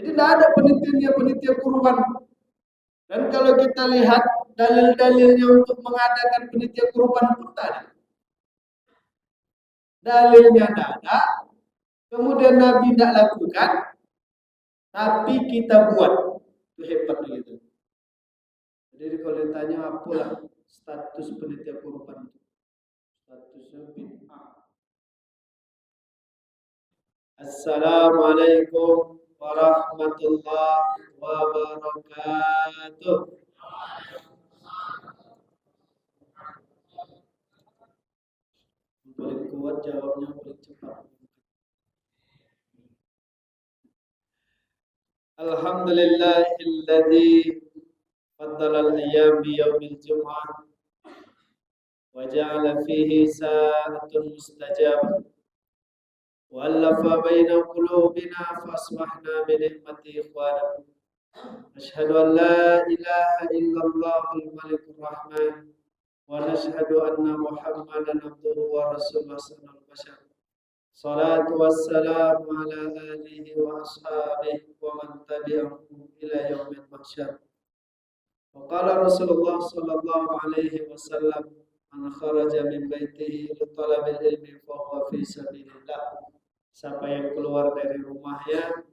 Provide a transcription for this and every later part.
Jadi tidak ada penitia kurban. Dan kalau kita lihat dalil-dalilnya untuk mengadakan penitia kurban pun tak ada. Dalilnya tidak ada. Kemudian Nabi tidak lakukan, tapi kita buat. Itu hebat gitu. Jadi kalau ditanya apalah status penitia kurban itu? Statusnya bid'ah. Assalamualaikum warahmatullahi wabarakatuh. Paling kuat jawabnya paling cepat. Alhamdulillahilladzi faddala al-ayyam bi yaumil jum'ah wa ja'ala fihi sa'atun mustajabah wa allafa baina qulubina fa asbahna bi ni'mati ikhwana. Asyhadu an la ilaha illallahul malikur rahman wa nashhadu anna Muhammadan abduhu wa rasuluhu sallallahu alaihi wasallam. Salatu wassalamu ala alihi wa ashabihi wa man tabi'ahum ila yaumil mahsyar. Wa qala Rasulullah sallallahu alaihi wasallam, man kharaja min baitihi li talabil ilmi fa huwa fi sabilillah. Siapa yang keluar dari rumahnya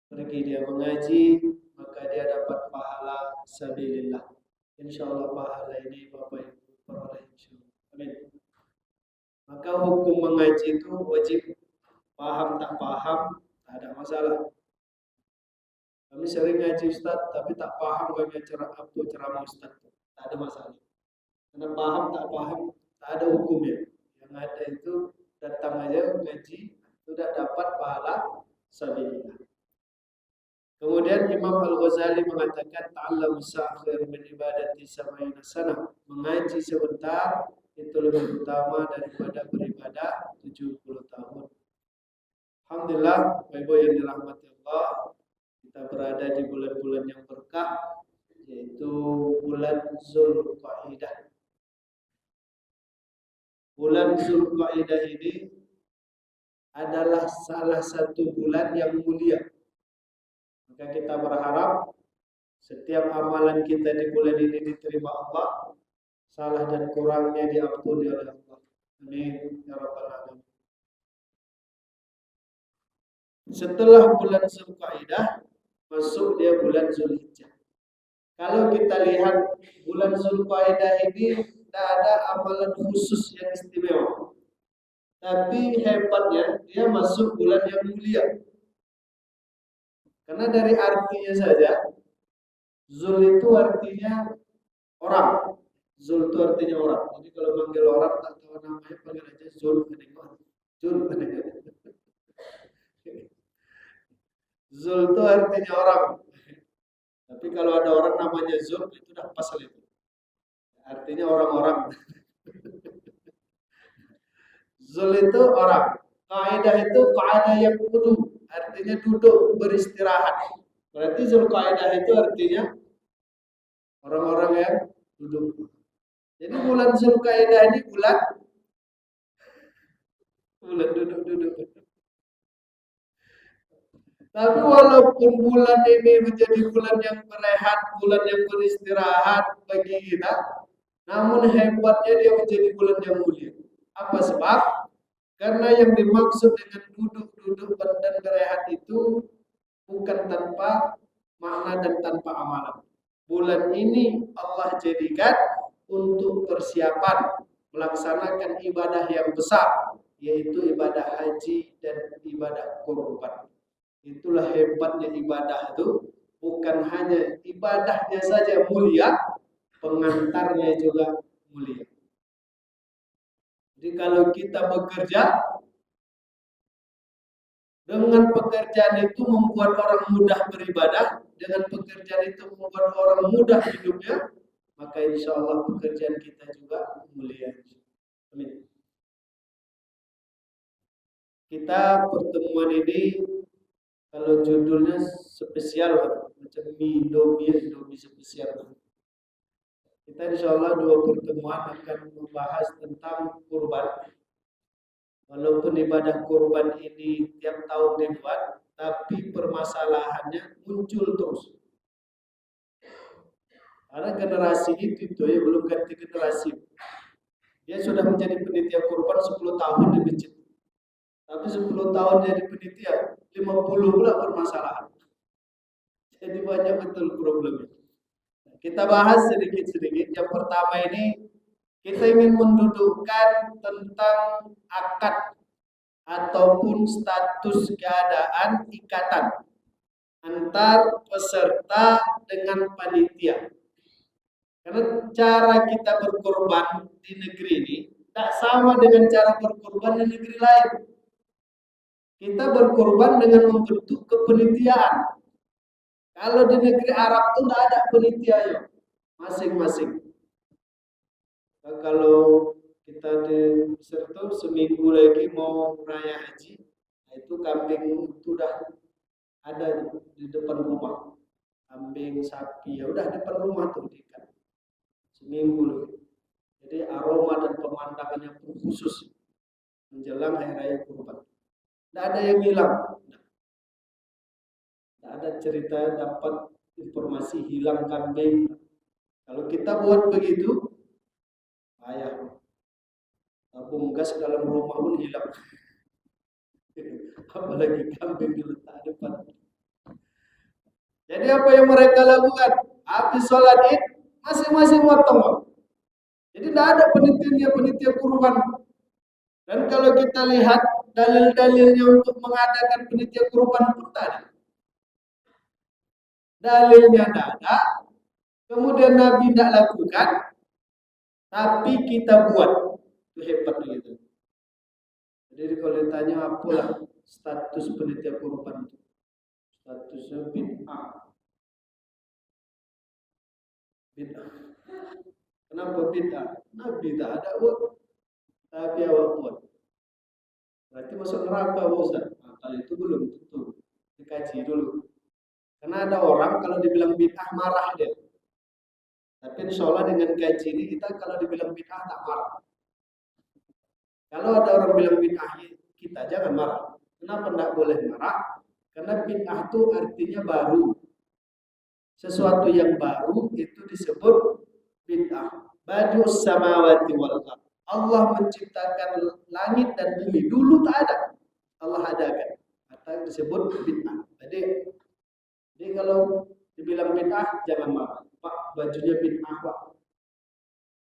pergi dia mengaji, maka dia dapat pahala sabilillah. Insyaallah pahala ini Bapak Ibu peroleh insyaallah. Amin. Maka hukum mengaji itu wajib, paham tak paham tak ada masalah. Kami sering ngaji Ustaz, tapi tak paham bagaimana ceramah Ustaz, tak ada masalah. Karena paham tak paham tak ada hukumnya. Yang ada itu datang aja ngaji, sudah dapat pahala sabilillah. Kemudian Imam Al-Ghazali mengatakan ta'allam sa'khir min ibadati samayna sanah. Mengaji sebentar itu lebih utama daripada beribadah 70 tahun. Alhamdulillah, Bapak Ibu yang dirahmati Allah, kita berada di bulan-bulan yang berkah, yaitu bulan Zulqa'dah. Bulan Zulqa'dah ini adalah salah satu bulan yang mulia. Maka kita berharap setiap amalan kita di bulan ini diterima Allah, salah dan kurangnya diampuni oleh Allah. Amin ya rabbal alamin. Setelah bulan Zulqa'dah masuk dia bulan Zulhijjah. Kalau kita lihat bulan Zulqa'dah ini tidak ada amalan khusus yang istimewa. Tapi hebatnya dia masuk bulan yang mulia. Karena dari artinya saja, Zul itu artinya orang. Zul itu artinya orang. Jadi kalau manggil orang tak tahu namanya, panggil aja Zul. Zul. Zul itu artinya orang. Tapi kalau ada orang namanya Zul, itu dah pasal itu. Artinya orang-orang. Zul itu orang. Kaidah itu kaidah yang kudu. Artinya duduk beristirahat. Berarti Zulqa'dah itu artinya orang-orang yang duduk. Jadi bulan Zulqa'dah ini bulan duduk-duduk. Tapi walaupun bulan ini menjadi bulan yang berehat, bulan yang beristirahat bagi kita, namun hebatnya dia menjadi bulan yang mulia. Apa sebab? Karena yang dimaksud dengan duduk-duduk dan berehat itu bukan tanpa makna dan tanpa amalan. Bulan ini Allah jadikan untuk persiapan melaksanakan ibadah yang besar, yaitu ibadah haji dan ibadah kurban. Itulah hebatnya ibadah itu, bukan hanya ibadahnya saja mulia, pengantarnya juga mulia. Jadi kalau kita bekerja, dengan pekerjaan itu membuat orang mudah beribadah, dengan pekerjaan itu membuat orang mudah hidupnya, maka insya Allah pekerjaan kita juga mulia. Amin. Kita pertemuan ini kalau judulnya spesial, macam Indomie spesial. Kita insya Allah 2 pertemuan akan membahas tentang kurban. Walaupun ibadah kurban ini tiap tahun dibuat, tapi permasalahannya muncul terus. Karena generasi itu ya belum ganti generasi. Dia sudah menjadi penitia kurban 10 tahun di masjid. Tapi 10 tahun jadi penitia, 50 pula permasalahan. Jadi banyak betul problemnya. Kita bahas sedikit-sedikit. Yang pertama ini kita ingin mendudukkan tentang akad ataupun status keadaan ikatan antar peserta dengan panitia. Karena cara kita berkorban di negeri ini tak sama dengan cara berkorban di negeri lain. Kita berkorban dengan membentuk kepanitiaan. Kalau di negeri Arab itu tidak ada panitia ya, masing-masing. Nah, kalau kita di Mesir itu seminggu lagi mau raya haji, nah itu kambing itu sudah ada di depan rumah. Kambing, sapi, ya udah depan rumah tuh diikat. Seminggu lagi. Jadi aroma dan pemandangannya pun khusus menjelang hari raya kurban. Tidak ada yang hilang. Tidak ada cerita dapat informasi hilang kambing. Kalau kita buat begitu, ayah tabung gas dalam rumah pun hilang. Apalagi kambing diletak depan. Jadi apa yang mereka lakukan? Habis sholat id, masing-masing potong. Jadi tidak ada penitia kurban. Dan kalau kita lihat dalil-dalilnya untuk mengadakan penitia kurban pun tak ada. Dalilnya tidak ada. Kemudian Nabi tidak lakukan, tapi kita buat. Itu hebat begitu. Jadi kalau ditanya apalah status penitia kurban itu, statusnya bid'ah. Bid'ah. Kenapa bid'ah? Nabi tak ada buat, tapi awak buat. Berarti masuk neraka Ustaz. Nah, kalau itu belum tentu. Dikaji dulu. Karena ada orang kalau dibilang bid'ah marah dia. Tapi insya Allah dengan kaji ini kita kalau dibilang bid'ah tak marah. Kalau ada orang bilang bid'ah kita jangan marah. Kenapa tidak boleh marah? Karena bid'ah itu artinya baru. Sesuatu yang baru itu disebut bid'ah. Badi'us samawati wal ardh. Allah menciptakan langit dan bumi. Dulu tak ada. Allah adakan. Atau disebut bid'ah. Jadi kalau dibilang bid'ah jangan marah. Pak, bajunya bid'ah, Pak.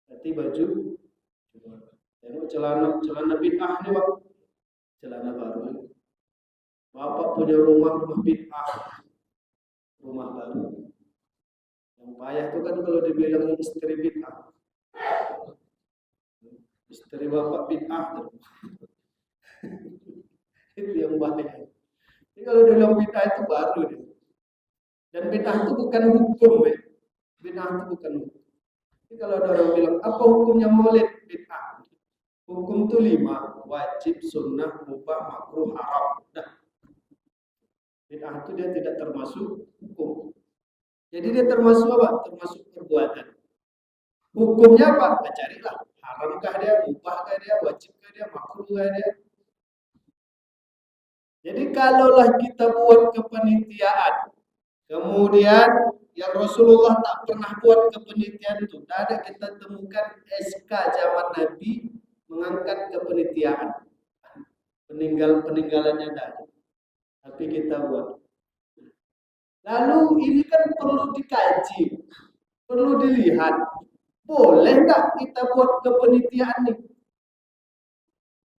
Berarti baju tengok celana bid'ah nih, Pak. Celana baru. Bapak punya rumah bid'ah. Rumah baru. Yang payah itu kan kalau dibilang istri bid'ah. Istri bapak bid'ah. Itu yang bahaya. Jadi kalau dibilang bid'ah itu baru deh. Dan bid'ah itu bukan hukum, bid'ah itu bukan hukum. Jadi kalau ada orang bilang apa hukumnya maulid, bid'ah. Hukum itu 5, wajib, sunnah, mubah, makruh, haram. Nah, bid'ah itu dia tidak termasuk hukum. Jadi dia termasuk apa? Termasuk perbuatan. Hukumnya apa? Nah, carilah. Haramkah dia, mubahkah dia, wajibkah dia, makruhkah dia. Jadi kalaulah kita buat kepanitiaan, kemudian yang Rasulullah tak pernah buat kepanitiaan itu, tak ada kita temukan SK zaman Nabi mengangkat kepanitiaan. Peninggalannya tak ada. Tapi kita buat. Lalu ini kan perlu dikaji, perlu dilihat. Boleh tak kita buat kepanitiaan ini?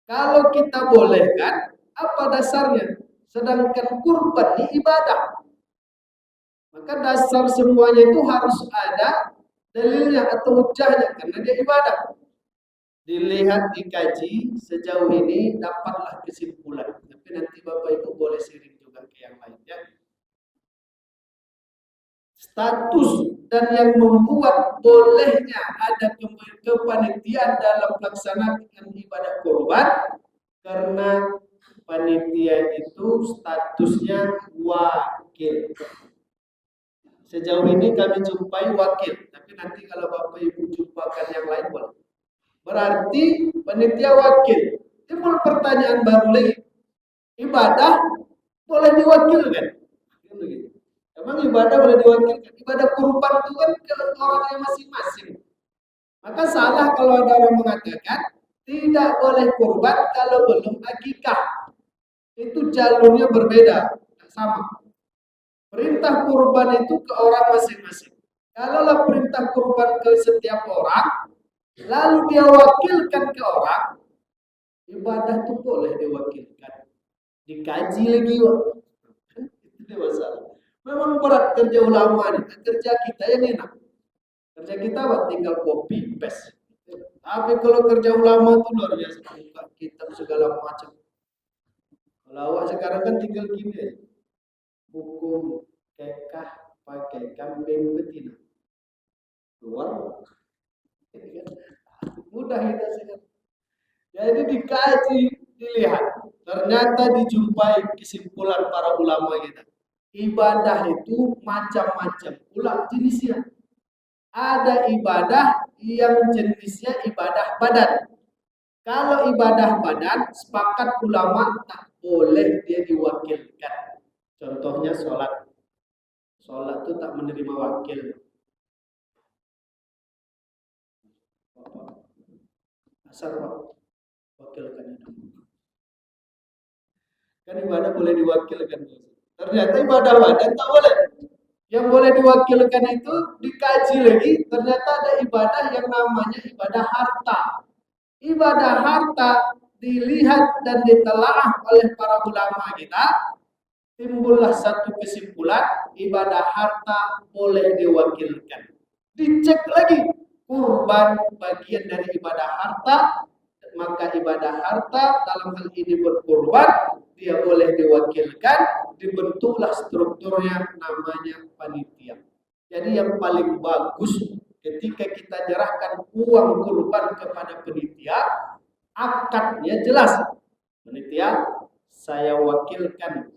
Kalau kita bolehkan, apa dasarnya? Sedangkan kurban ini ibadah. Maka dasar semuanya itu harus ada dalilnya atau hujahnya karena dia ibadah. Dilihat, dikaji, sejauh ini dapatlah kesimpulan. Tapi nanti Bapak Ibu boleh sharing juga ke yang lainnya. Status dan yang membuat bolehnya ada kepanitiaan dalam pelaksanaan ibadah kurban karena panitia itu statusnya wakil. Sejauh ini kami jumpai wakil, tapi nanti kalau Bapak Ibu jumpakan yang lain boleh. Berarti panitia wakil. Timbul pertanyaan baru lagi. Ibadah boleh diwakilkan. Emang ibadah boleh diwakilkan? Ibadah kurban itu kan ke orangnya masing-masing. Maka salah kalau ada orang mengatakan tidak boleh kurban kalau belum akikah. Itu jalurnya berbeda, tak sama. Perintah kurban itu ke orang masing-masing. Kalaulah perintah kurban ke setiap orang, lalu dia wakilkan ke orang, ibadah itu boleh diwakilkan. Dikaji lagi, itu dia masalah. Memang berat kerja ulama nih, kerja kita yang enak. Kerja kita tinggal copy paste. Tapi kalau kerja ulama itu luar biasa, buka kitab segala macam. Kalau awak sekarang kan tinggal gini, hukum kekah pakai kambing betina. Keluar, mudah kita sekarang. Jadi dikaji, dilihat. Ternyata dijumpai kesimpulan para ulama kita. Ibadah itu macam-macam, pula jenisnya. Ada ibadah yang jenisnya ibadah badan. Kalau ibadah badan, sepakat ulama tak boleh dia diwakilkan. Contohnya sholat. Sholat itu tak menerima wakil. Asal Pak, wakilkan itu. Kan ibadah boleh diwakilkan. Ternyata ibadah badan tak boleh. Yang boleh diwakilkan itu dikaji lagi. Ternyata ada ibadah yang namanya ibadah harta. Ibadah harta dilihat dan ditelaah oleh para ulama kita, timbullah satu kesimpulan, ibadah harta boleh diwakilkan. Dicek lagi, kurban bagian dari ibadah harta, maka ibadah harta dalam hal ini berkurban, dia boleh diwakilkan, dibentuklah strukturnya namanya panitia. Jadi yang paling bagus ketika kita nyerahkan uang kurban kepada panitia, akadnya jelas. Panitia, saya wakilkan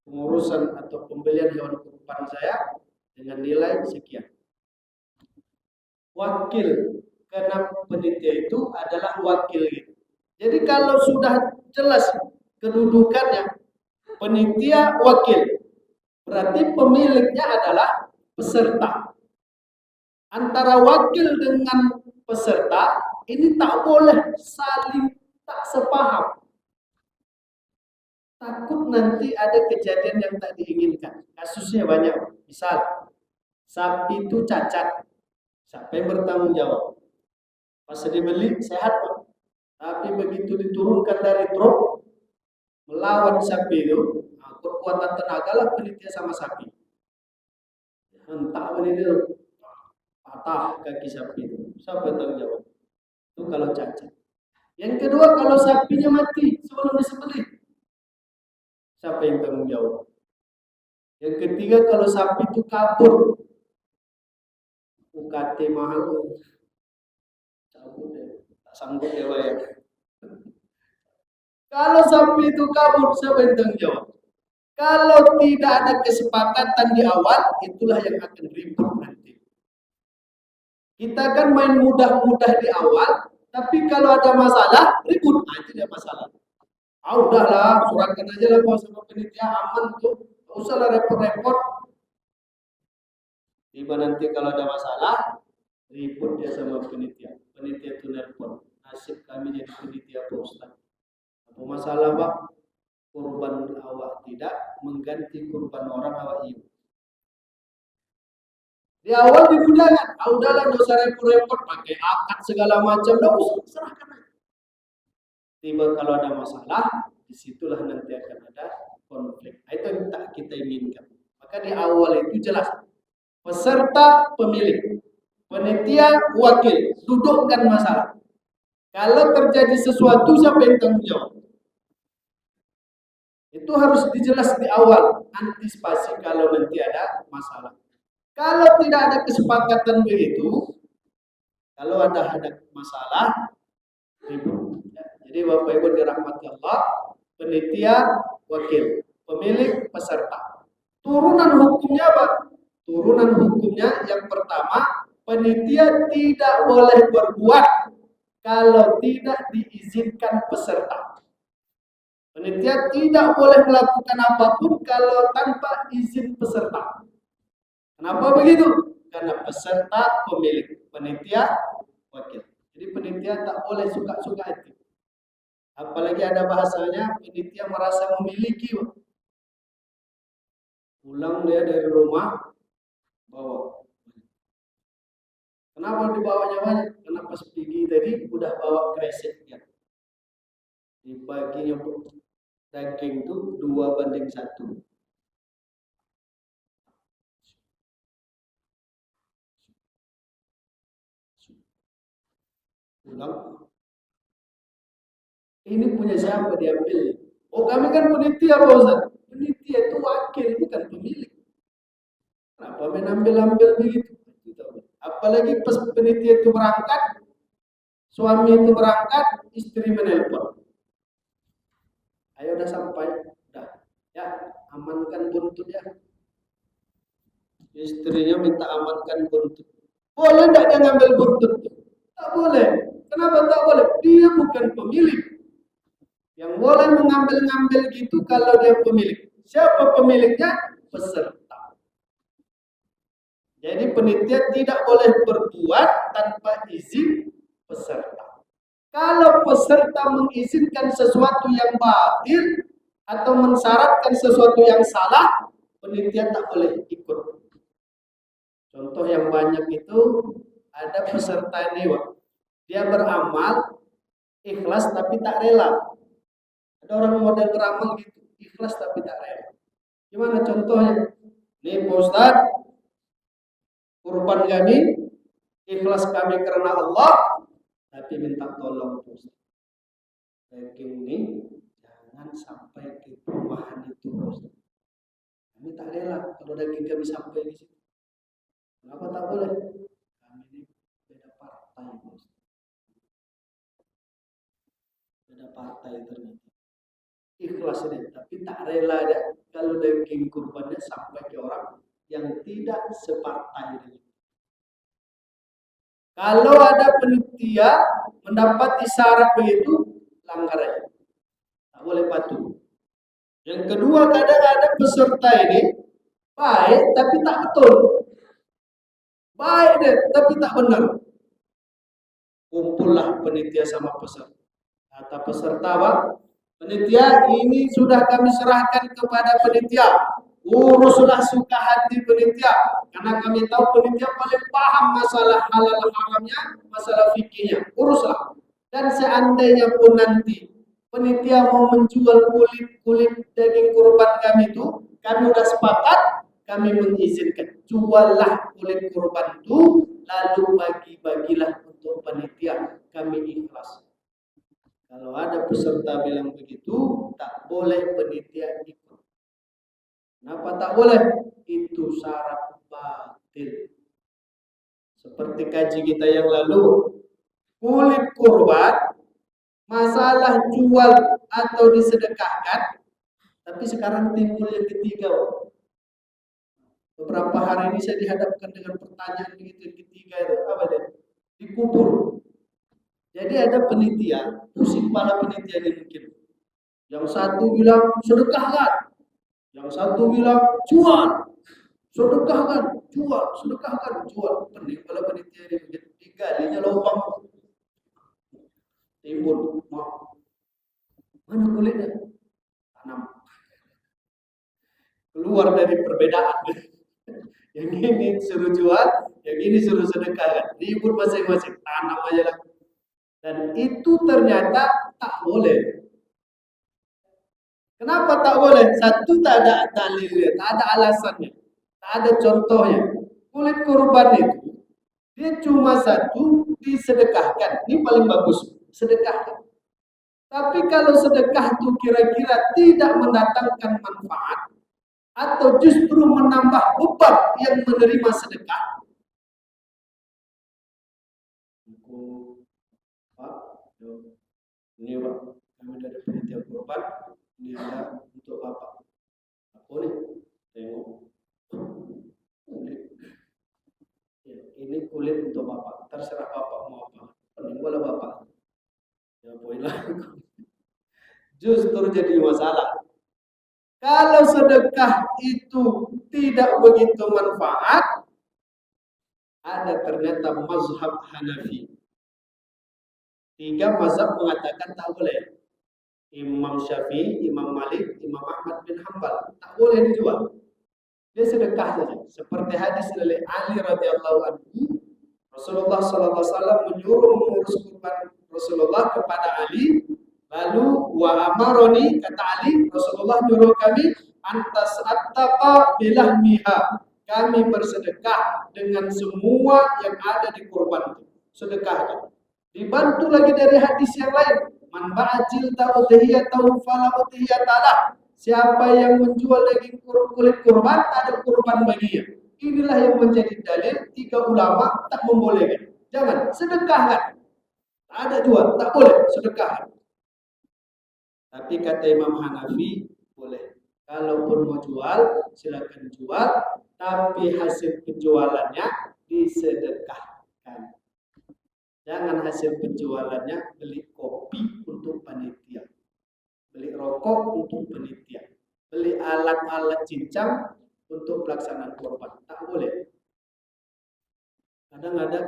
pengurusan atau pembelian hewan kurban saya dengan nilai sekian. Wakil, karena panitia itu adalah wakil. Jadi kalau sudah jelas kedudukannya, panitia wakil, berarti pemiliknya adalah peserta. Antara wakil dengan peserta ini tak boleh saling tak sepaham. Takut nanti ada kejadian yang tak diinginkan. Kasusnya banyak. Misal, sapi itu cacat. Siapa yang bertanggung jawab? Pas dibeli sehat Pak. Tapi begitu diturunkan dari truk melawan sapi itu, kekuatan tenaga lah penitia sama sapi. Hentak penitia patah kaki sapi itu. Siapa yang tanggung jawab? Itu kalau cacat. Yang kedua, kalau sapinya mati sebelum disembelih, siapa yang tanggung jawab? Yang ketiga, kalau sapi itu kabur, UKT mahal, cabut deh, tak sanggup ya bayar. Kalau sapi itu kabur, siapa yang tanggung jawab? Kalau tidak ada kesepakatan di awal, itulah yang akan ribut nanti. Kita kan main mudah-mudah di awal, tapi kalau ada masalah, ribut. Nah, itu dia masalah. Udahlah, suratkan aja lah sama penitia, aman tuh. Gak usah lah repot-repot. Tiba nanti kalau ada masalah, ribut dia sama penitia. Penitia itu nelpon. Nasib kami jadi penitia Pak Ustaz. Apa masalah Pak? Kurban awak tidak mengganti kurban orang awak iya. Di awal dimudahkan. Udahlah, gak usah repot-repot pakai akad segala macam. Gak usah, serahkan aja. Tiba kalau ada masalah, disitulah nanti akan ada konflik. Itu yang tak kita inginkan. Maka di awal itu jelas. Peserta pemilik, panitia wakil, dudukkan masalah. Kalau terjadi sesuatu, siapa yang tanggung jawab? Itu harus dijelas di awal, antisipasi kalau nanti ada masalah. Kalau tidak ada kesepakatan begitu, kalau ada masalah, ribut. Jadi Bapak Ibu dirahmati Allah, panitia wakil, pemilik peserta. Turunan hukumnya apa? Turunan hukumnya yang pertama, panitia tidak boleh berbuat kalau tidak diizinkan peserta. Panitia tidak boleh melakukan apapun kalau tanpa izin peserta. Kenapa begitu? Karena peserta pemilik, panitia wakil. Jadi panitia tak boleh suka-suka hati. Apalagi ada bahasanya panitia merasa memiliki. Pulang dia dari rumah bawa. Kenapa dibawanya banyak? Karena pas pergi tadi udah bawa kresek ya. Dibaginya daging itu 2:1. Pulang. Ini punya siapa diambil? Oh kami kan penitia Pak Ustaz. Penitia itu wakil bukan pemilik. Kenapa menambil-ambil begitu? Apalagi pas penitia itu berangkat, suami itu berangkat, istri menelpon. Ayo udah sampai, udah, ya amankan buntut ya. Istrinya minta amankan buntut. Boleh tidak dia ngambil buntut? Tak boleh. Kenapa tak boleh? Dia bukan pemilik. Yang boleh mengambil-ngambil gitu kalau dia pemilik. Siapa pemiliknya? Peserta. Jadi penitia tidak boleh berbuat tanpa izin peserta. Kalau peserta mengizinkan sesuatu yang batil atau mensyaratkan sesuatu yang salah, penitia tak boleh ikut. Contoh yang banyak itu ada peserta ini, dia beramal ikhlas tapi tak rela. Ada orang model beramal gitu, ikhlas tapi tak rela. Gimana contohnya? Nih Pak Ustadz, kurban kami, ikhlas kami karena Allah, tapi minta tolong Pak Ustadz. Daging ini jangan sampai ke perumahan itu Pak Ustadz. Kami tak rela kalau daging kami sampai di situ. Kenapa tak boleh? Kami ini beda partai Pak Ustadz. Beda partai ternyata. Ikhlas ini, tapi tak rela dia kalau daging kurbannya sampai ke orang yang tidak separtai dengan. Kalau ada penitia mendapat isyarat begitu, langgar aja. Tak boleh patuh. Yang kedua, kadang ada peserta ini baik tapi tak betul. Baik deh, tapi tak benar. Kumpullah penitia sama peserta. Kata peserta, Bang, penitia ini sudah kami serahkan kepada penitia. Uruslah suka hati penitia, karena kami tahu penitia paling paham masalah halal haramnya, masalah fikihnya. Uruslah. Dan seandainya pun nanti penitia mau menjual kulit daging kurban kami itu, kami sudah sepakat, kami mengizinkan. Juallah kulit kurban itu, lalu bagi-bagilah untuk penitia. Kami ikhlas. Kalau ada peserta bilang begitu, tak boleh penitia ikut. Kenapa tak boleh? Itu syarat batil. Seperti kaji kita yang lalu, kulit kurban, masalah jual atau disedekahkan, tapi sekarang timbul yang ketiga. Beberapa hari ini saya dihadapkan dengan pertanyaan begitu yang ketiga itu, apa dia? Dikubur. Jadi ada penelitian, pusing kepala penelitian ini mungkin. Yang satu bilang sedekahkan, yang satu bilang jual, sedekahkan, jual. Pening kepala penelitian ini mungkin digalinya lubang, timbul, mana kulitnya? Tanam. Keluar dari perbedaan. Yang ini suruh jual, yang ini suruh sedekahkan. Ribut masing-masing, tanam aja lah. Dan itu ternyata tak boleh. Kenapa tak boleh? Satu, tak ada dalilnya, tak ada alasannya, tak ada contohnya. Kulit kurban itu dia cuma satu disedekahkan. Ini paling bagus, sedekahkan. Tapi kalau sedekah itu kira-kira tidak mendatangkan manfaat atau justru menambah beban yang menerima sedekah, ini Pak, kami dari panitia kurban, ini ada untuk Bapak. Apa nih? Tengok. Ini kulit untuk Bapak. Terserah Bapak mau apa. Pening bola Bapak. Ya poinlah. justru jadi masalah. Kalau sedekah itu tidak begitu manfaat, ada ternyata mazhab Hanafi. 3 mazhab mengatakan tak boleh. Imam Syafi'i, Imam Malik, Imam Ahmad bin Hanbal tak boleh dijual. Dia sedekah saja. Seperti hadis dari Ali radhiyallahu anhu, Rasulullah sallallahu alaihi wasallam menyuruh mengurus kurban Rasulullah kepada Ali. Lalu wa amaroni, kata Ali, Rasulullah menyuruh kami antas attaqa bilahmiha. Kami bersedekah dengan semua yang ada di kurban itu. Sedekahkan. Dibantu lagi dari hadis yang lain. Man ba'ajil ta'udhiyatahu fala udhiyatalah. Siapa yang menjual daging kulit kurban, ada kurban baginya. Inilah yang menjadi dalil 3 ulama tak membolehkan. Jangan, sedekahkan. Tak ada jual, tak boleh, sedekahkan. Tapi kata Imam Hanafi, boleh. Kalaupun mau jual, silakan jual, tapi hasil penjualannya disedekahkan. Jangan hasil penjualannya beli kopi untuk panitia, beli rokok untuk panitia, beli alat-alat cincang untuk pelaksanaan kurban. Tak boleh. Kadang ada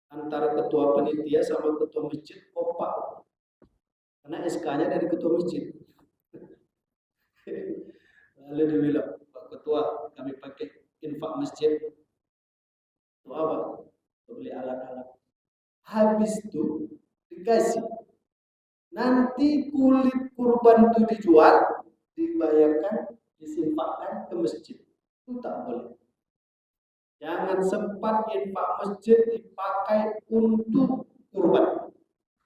antara ketua panitia sama ketua masjid kompak, karena SK-nya dari ketua masjid. Lalu dia bilang, Pak Ketua, kami pakai infak masjid. Itu apa? Beli alat-alat. Habis itu dikasih. Nanti kulit kurban itu dijual, dibayarkan, disinfakkan ke masjid. Itu tak boleh. Jangan sempat infak masjid dipakai untuk kurban.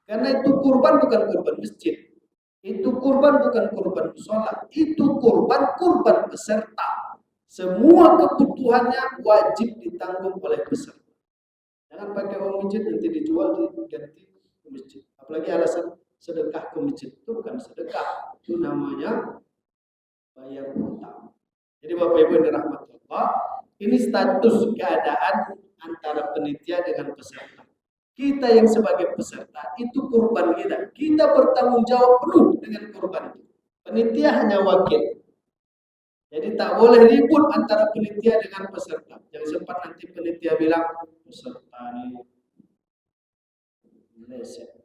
Karena itu kurban bukan kurban masjid. Itu kurban bukan kurban musola. Itu kurban peserta. Semua kebutuhannya wajib ditanggung oleh peserta. Jangan pakai uang masjid nanti dijual diganti ke masjid. Apalagi alasan sedekah ke masjid, itu bukan sedekah, itu namanya bayar hutang. Jadi Bapak Ibu yang dirahmati Allah, ini status keadaan antara panitia dengan peserta. Kita yang sebagai peserta itu kurban kita. Kita bertanggung jawab penuh dengan kurban itu. Panitia hanya wakil. Jadi tak boleh ribut antara panitia dengan peserta. Jangan sempat nanti panitia bilang peserta ini meleset.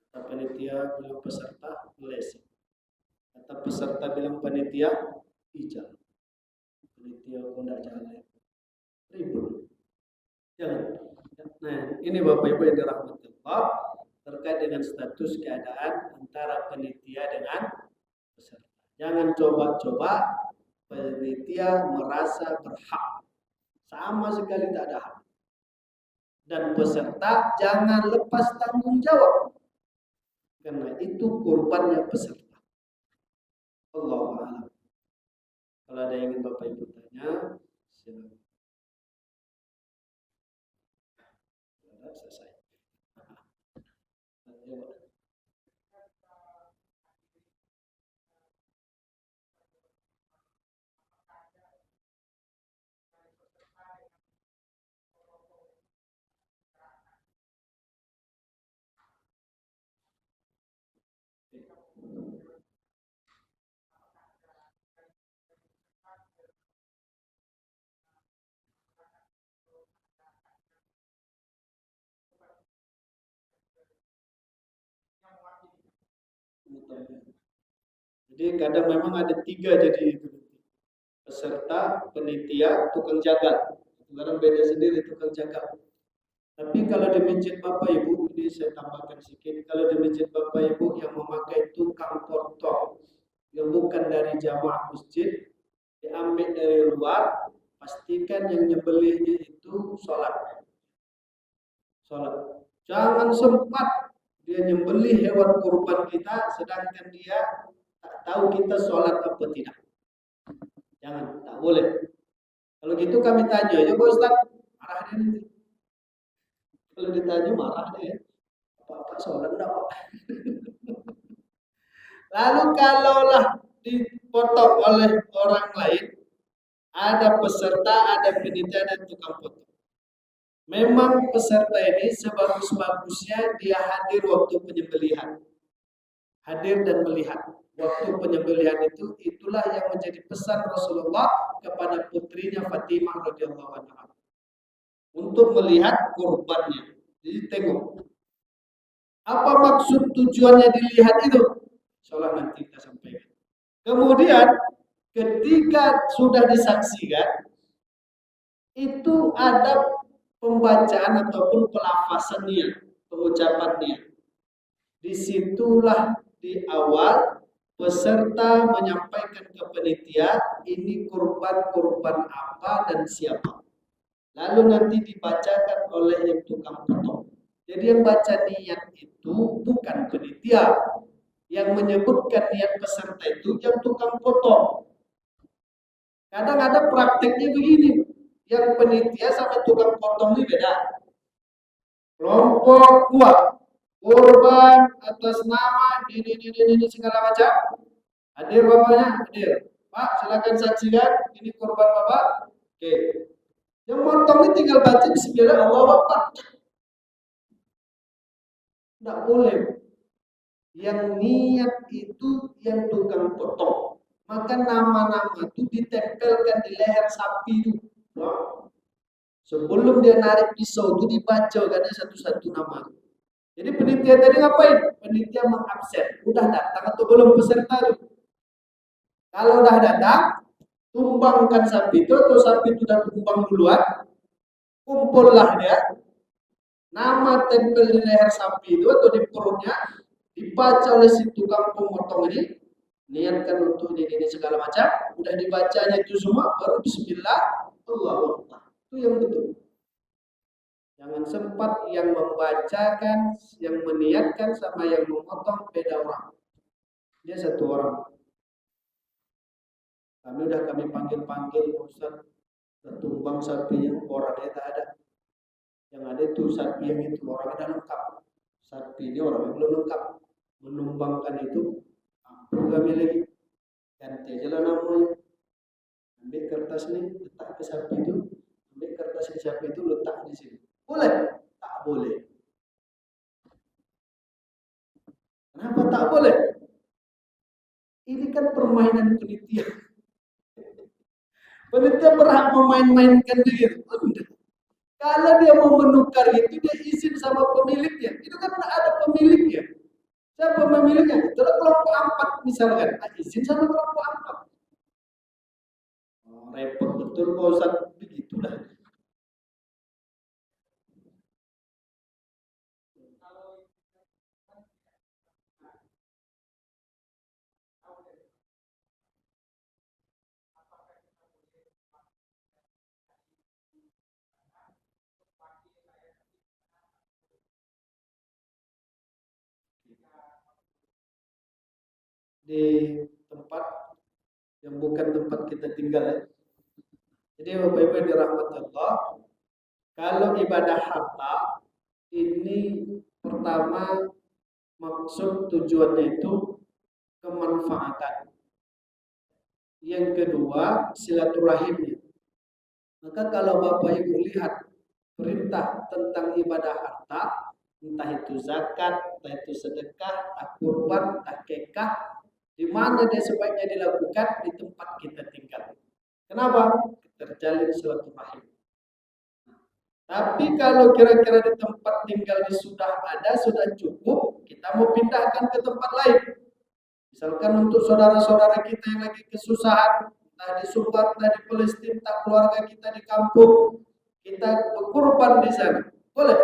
Kata panitia bilang peserta meleset. Kata peserta bilang panitia ijal. Panitia pun tidak jalan. Ribut. Jangan. Nah, ini Bapak Ibu yang dirahmati Allah terkait dengan status keadaan antara panitia dengan peserta. Jangan coba-coba panitia merasa berhak. Sama sekali tak ada hak. Dan peserta jangan lepas tanggung jawab. Karena itu kurbannya peserta. Allahu a'lam. Kalau ada yang ingin Bapak Ibu tanya, silakan. Sudah selesai. Jadi kadang memang ada 3 jadi itu. Peserta, panitia, tukang jagal. Kadang beda sendiri tukang jagal. Tapi kalau di masjid Bapak Ibu, ini saya tambahkan sedikit. Kalau di masjid Bapak Ibu yang memakai tukang potong yang bukan dari jamaah masjid, diambil dari luar, pastikan yang nyembelihnya itu sholat. Jangan sempat dia nyembelih hewan kurban kita, sedangkan dia tak tahu kita sholat apa tidak. Jangan, tak boleh. Kalau gitu kami tanya, ya Pak Ustaz, marah dia nanti. Kalau ditanya marah dia, Bapak sholat enggak Pak? Lalu kalaulah dipotong oleh orang lain, ada peserta, ada panitia, dan tukang potong. Memang peserta ini sebagus-bagusnya dia hadir waktu penyembelihan. hadir dan melihat waktu penyembelihan itu. Itulah yang menjadi pesan Rasulullah kepada putrinya Fatimah radhiyallahu anha untuk melihat kurbannya. Jadi tengok apa maksud tujuannya dilihat itu. Insyaallah nanti kita sampaikan. Kemudian ketika sudah disaksikan itu ada pembacaan ataupun pelafasan niat, pengucapan niat. Disitulah di awal peserta menyampaikan ke panitia ini kurban apa dan siapa. Lalu nanti dibacakan oleh yang tukang potong. Jadi yang baca niat itu bukan panitia. Yang menyebutkan niat peserta itu yang tukang potong. Kadang ada prakteknya begini. Yang panitia sama tukang potong ini beda. Kelompok 2 kurban atas nama ini segala macam. Hadir bapaknya, hadir. Pak, silakan saksikan ini kurban bapak. Oke. Yang motong ini tinggal baca bismillah Allahu Akbar. Tidak boleh. Yang niat itu yang tukang potong. Maka nama-nama itu ditempelkan di leher sapi itu. Wow. Sebelum dia narik pisau itu dibaca karena satu-satu nama. Jadi penitia tadi ngapain? Penitia mengabsen. Udah datang atau belum peserta itu? Kalau udah datang, tumbangkan sapi itu atau sapi itu udah tumbang duluan, kumpullah dia. Nama tempel di leher sapi itu atau di perutnya dibaca oleh si tukang pemotong ini. Niatkan untuk ini segala macam. Udah dibacanya itu semua, baru bismillah, Allahu Akbar. Itu yang betul. Jangan sempat yang membacakan, yang meniatkan sama yang memotong beda orang. Dia satu orang. Kami panggil Ustaz, tumbang sapi yang orangnya tak ada. Yang ada itu sapi yang itu orangnya lengkap. Sapi ini orangnya belum lengkap. Menumbangkan itu, perlu kami lagi. Ganti aja lah namanya. Ambil kertas ini, letak ke sapi itu. Ambil kertas di sapi itu, letak di sini. Boleh? Tak boleh. Kenapa tak boleh? Ini kan permainan penitia. Penitia berhak memain-mainkan begitu. Kalau dia mau menukar itu, dia izin sama pemiliknya. Itu kan ada pemiliknya. Siapa pemiliknya? Itu kelompok 4 misalkan. Izin sama kelompok 4. Oh, repot betul Pak Ustaz. Begitulah. Di tempat yang bukan tempat kita tinggal ya. Jadi Bapak Ibu yang dirahmati Allah, kalau ibadah harta ini pertama maksud tujuannya itu kemanfaatan. Yang kedua silaturahimnya. Maka kalau Bapak Ibu lihat perintah tentang ibadah harta, entah itu zakat, entah itu sedekah, entah kurban, entah kekah, di mana dia sebaiknya dilakukan di tempat kita tinggal. Kenapa? Terjalin silaturahim. Tapi kalau kira-kira di tempat tinggal ini sudah ada, sudah cukup, kita mau pindahkan ke tempat lain. Misalkan untuk saudara-saudara kita yang lagi kesusahan, entah di Sumbar, entah di Palestina, entah keluarga kita di kampung, kita berkurban di sana. Boleh?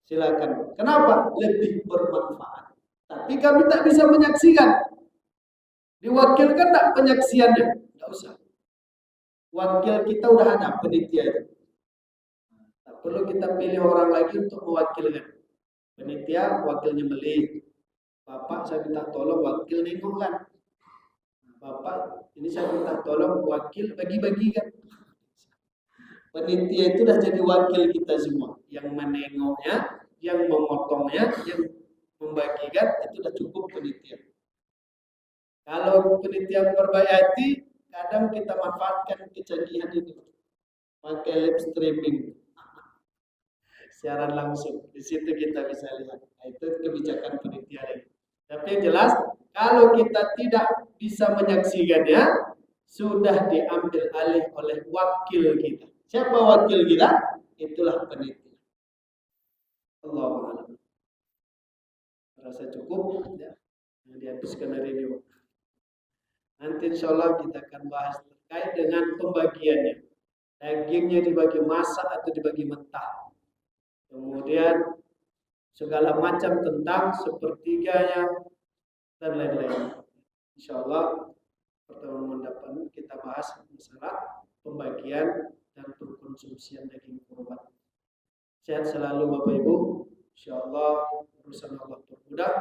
Silakan. Kenapa? Lebih bermanfaat. Tapi kami tak bisa menyaksikan. Diwakilkan tak penyaksiannya? Tidak usah. Wakil kita udah ada, penitia itu. Tak perlu kita pilih orang lagi untuk mewakilkan. Penitia, wakilnya beli. Bapak, saya minta tolong wakil nengok kan. Bapak, ini saya minta tolong wakil bagi-bagikan. Penitia itu sudah jadi wakil kita semua. Yang menengoknya, yang memotongnya, yang membagikan, itu sudah cukup penitia. Kalau penitia berbaik hati, kadang kita manfaatkan kecanggihan ini. Pakai live streaming. Siaran langsung. Di situ kita bisa lihat. Nah, itu kebijakan penitia. Tapi yang jelas, kalau kita tidak bisa menyaksikannya, sudah diambil alih oleh wakil kita. Siapa wakil kita? Itulah panitia. Allahu a'lam. Rasa cukup ya. Yang dihabiskan hari ini. Nanti insya Allah kita akan bahas terkait dengan pembagiannya. Dagingnya dibagi masak atau dibagi mentah. Kemudian segala macam tentang sepertiganya dan lain-lain. Insya Allah pertemuan mendatang kita bahas masalah pembagian dan pengkonsumsian daging kurban. Sehat selalu Bapak Ibu. Insya Allah urusan Allah termudah.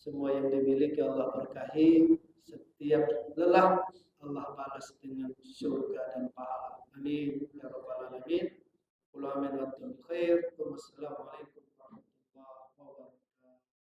Semua yang dimiliki Allah berkahi. Setiap lelah Allah balas dengan surga dan pahala. Amin ya rabbal alamin. Qul amin wa antum khair. Wassalamualaikum